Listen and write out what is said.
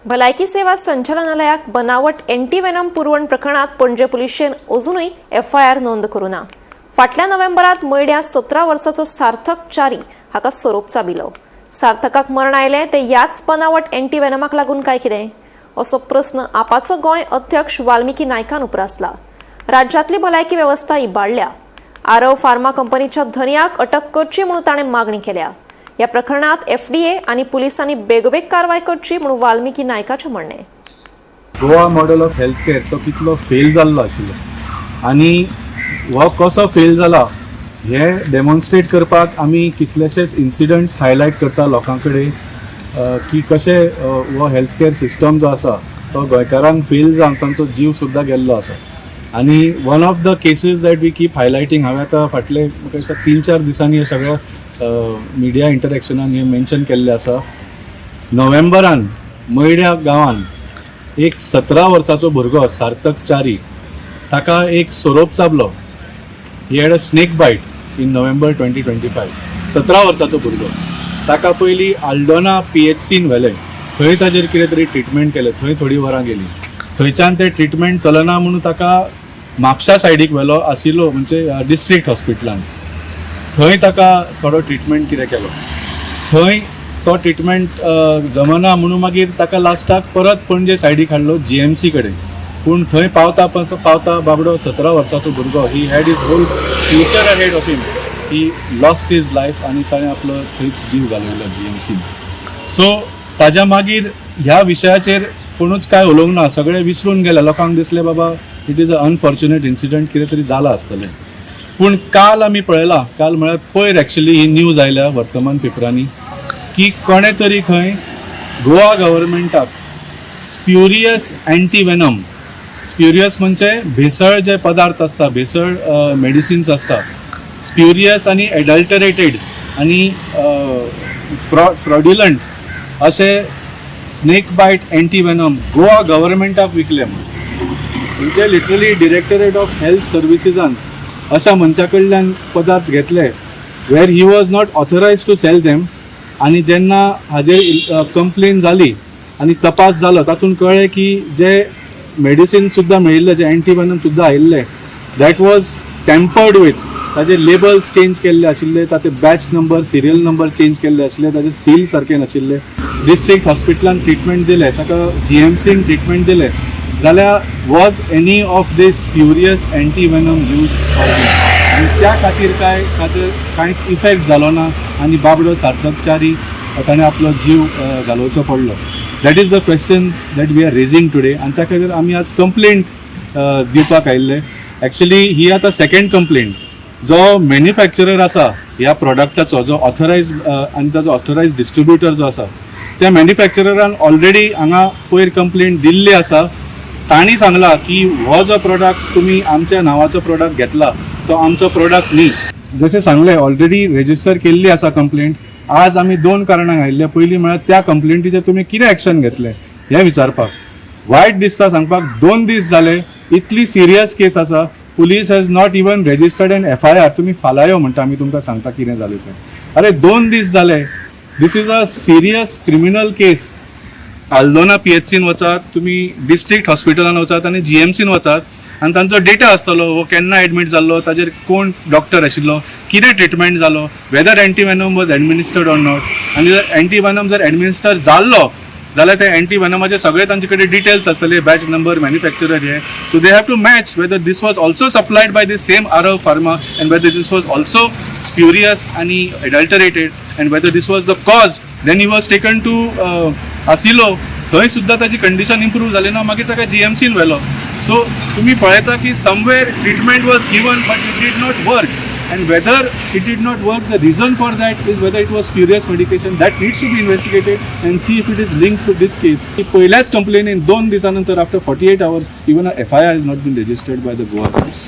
भलायकी सेवा संचालनालयाक बनावट एंटीवेनम पुरवण प्रकरणात पणजे पुलिशेन अजूनही FIR नोंद करूं ना। फाटल्या नोव्हेंबरात मयड्या 17 वर्साचो सार्थक च्यारी हाका सोरोप चाबिलो। सार्थकाक मरण आयले ते ह्याच बनावट एंटीवेनमाक लागून काय कितें असो प्रस्न आपाचो गोंय अध्यक्ष वाल्मिकी नायकान उपरासला। राज्यांतली भलायकी वेवस्था इबाडल्या। आरव फार्मा कंपनीच्या धन्याक अटक करची म्हणून ताणें मागणी केल्या। या प्रकरणात FDA आणि पुलिसांनी बेगोबेग कारवाई करची म्हणून वाल्मिकी नायकाचे म्हणणे। Goa model of health care तो कितलो फेल जाल्लो आशिल्लो आनी हो कसो फेल जाला हे डेमॉन्स्ट्रेट करपाक आमी कितलेशेच इन्सिडंट्स हायलायट करता लोकां कडेन की कशे हो हेल्थ केअर सिस्टम जो आसा तो गोंयकारांक फेल जावन तांचो जीव सुद्दां गेल्लो आसा। आनी one of the cases that we keep highlighting हांवें आतां फाटले म्हाका दिसता 3-4 दिसांनी हे सगळ्या मिडिया इंटरॅक्शनान हे मेन्शन केल्ले आसा। नोव्हेंबरान मयड्या गांवान एक 17 वर्साचो भुरगो सार्थक च्यारी ताका एक सोरोप चाबलो। He had a snake bite in November 2025। 17 वर्साचो भुरगो ताका पयलीं आल्डोना PHCन व्हेलें, थंय ताजेर कितें तरी ट्रिटमेंट केलें, थंय थोडी वरां गेलीं। थंयच्यान तें ट्रिटमेंट चलना म्हणून ताका म्हापशा सायडीक व्हेलो आसिलो म्हणजे डिस्ट्रिक्ट हॉस्पिटलान। थंय ताका थोडो ट्रिटमेंट कितें केलो, थंय तो ट्रिटमेंट जमना म्हणून मागीर ताका लास्टाक परत पणजे सायडीक हाडलो GMC कडेन। पूण थंय पावता बाबडो 17 वर्साचो भुरगो he had his whole future ahead of him. He lost his life आनी ताणें आपलो थंयच जीव घालयलो GMCन। सो ताज्या मागीर ह्या विशयाचेर कोणूच काय उलोवंक ना, सगळे विसरून गेले। लोकांक दिसलें बाबा it is a unfortunate incident, कितें तरी जालां आसतलें। पूण काल आमी पळयलां, काल म्हळ्यार पयर एक्चुअली ही न्यूज आयल्या वर्तमान पेपरांनी की कोणे तरी खंय गोवा गव्हर्मेंटाक स्प्युरियस एंटीवेनम, स्प्युरियस म्हणजे भेसळ जे पदार्थ आसता, भेसळ मेडिसिन्स आसता, स्प्युरियस आनी एडल्टरेटेड आनी फ्रॉड्युलंट अशे स्नेक बाईट एंटीवेनम गोवा गव्हर्मेंटाक विकले। म्हणजे लिटरली डिरेक्टरेट ऑफ हेल्थ सर्विसेसान अशा मनशा कडल्यान पदार्थ घेतले वेर he was not authorised to sell them. आनी जेन्ना हाजेर कंप्लेन जाली आनी तपास जालो तातूंत कळ्ळें की जे मेडिसीन सुद्दां मेळिल्ले, जे एंटीवेनम सुद्दां आयिल्ले दॅट वॉज टॅम्पर्ड वीथ, ताजे लेबल्स चेंज केल्ले आशिल्ले, ताचे batch number serial number change केल्ले आशिल्ले, ताजे सील सारके नाशिल्ले। डिस्ट्रिक्ट हॉस्पिटलान ट्रिटमेंट दिले, ताका GMCन ट्रिटमेंट दिले जाल्यार was any of these spurious antivenom used आनी त्या खातीर कांयच इफेक्ट जालो ना आनी बाबडो सार्थक च्यारी ताणें आपलो जीव घालोवचो पडलो। That is the question that we are raising today आनी त्या खातीर आमी आज कंप्लेंट दिवपाक आयिल्ले। एक्चुअली ही आतां सेकंड कंप्लेंट। जो मॅन्युफॅक्चरर आसा ह्या प्रॉडक्टाचो, जो ऑथरायज आनी ताजो ऑथरायज डिस्ट्रिब्युटर जो आसा, त्या मॅन्युफॅक्चररान ऑलरेडी हांगा पयर कंप्लेंट दिल्ली आसा। तांणी सांगला की हो जो प्रॉडक्ट तुमी आमच्या नांवाचो प्रॉडक्ट घेतला तो आमचो प्रॉडक्ट न्ही। जशें सांगलें ऑलरेडी रेजिस्टर केल्ली आसा कंप्लेंट। आज आमी 2 कारणांक आयिल्ले। पयलीं म्हळ्यार त्या कंप्लेंटीचेर तुमी कितें एक्शन घेतले हें विचारपाक। वायट दिसता सांगपाक 2 दीस जाले, इतली सिरियस केस आसा, police has not even registered an FIR। तुमी फाल्यां यो म्हणटा आमी तुमकां सांगता कितें जालें तें। अरे 2 दीस जाले, this is a serious criminal case. Aldona PHCन वचात, तुमी डिस्ट्रिक्ट हॉस्पिटलान वचात आनी GMCन वचात आनी तांचो डेटा आसतलो, हो केन्ना एडमीट जाल्लो, ताजेर कोण डॉक्टर आशिल्लो, कितें ट्रिटमेंट जालो, whether antivenom was administered or not. आनी जर एंटीवेनम जर एडमिनिस्टर जाल्लो जाल्यार ते एंटीवेनमाचे सगळे तांचे कडेन डिटेल्स आसतले, बॅच नंबर, मॅन्युफॅक्चरर हे। So they have to match whether this was also supplied by the same Aarav pharma and whether this was also spurious आनी adulterated and whether this was the cause. Then he was taken to आसिलो, थंय सुद्दां ताची condition improve जाली ना, मागीर ताका GMCन व्हेलो। सो तुमी पळयता की somewhere treatment was given but it did not work and whether it did not work, the reason for that is whether it was spurious medication that needs to be investigated and see if it is linked to this case. पहिल्याच complaint in 2 दिसानंतर after 48 hours even a FIR has not been registered by the Goa police.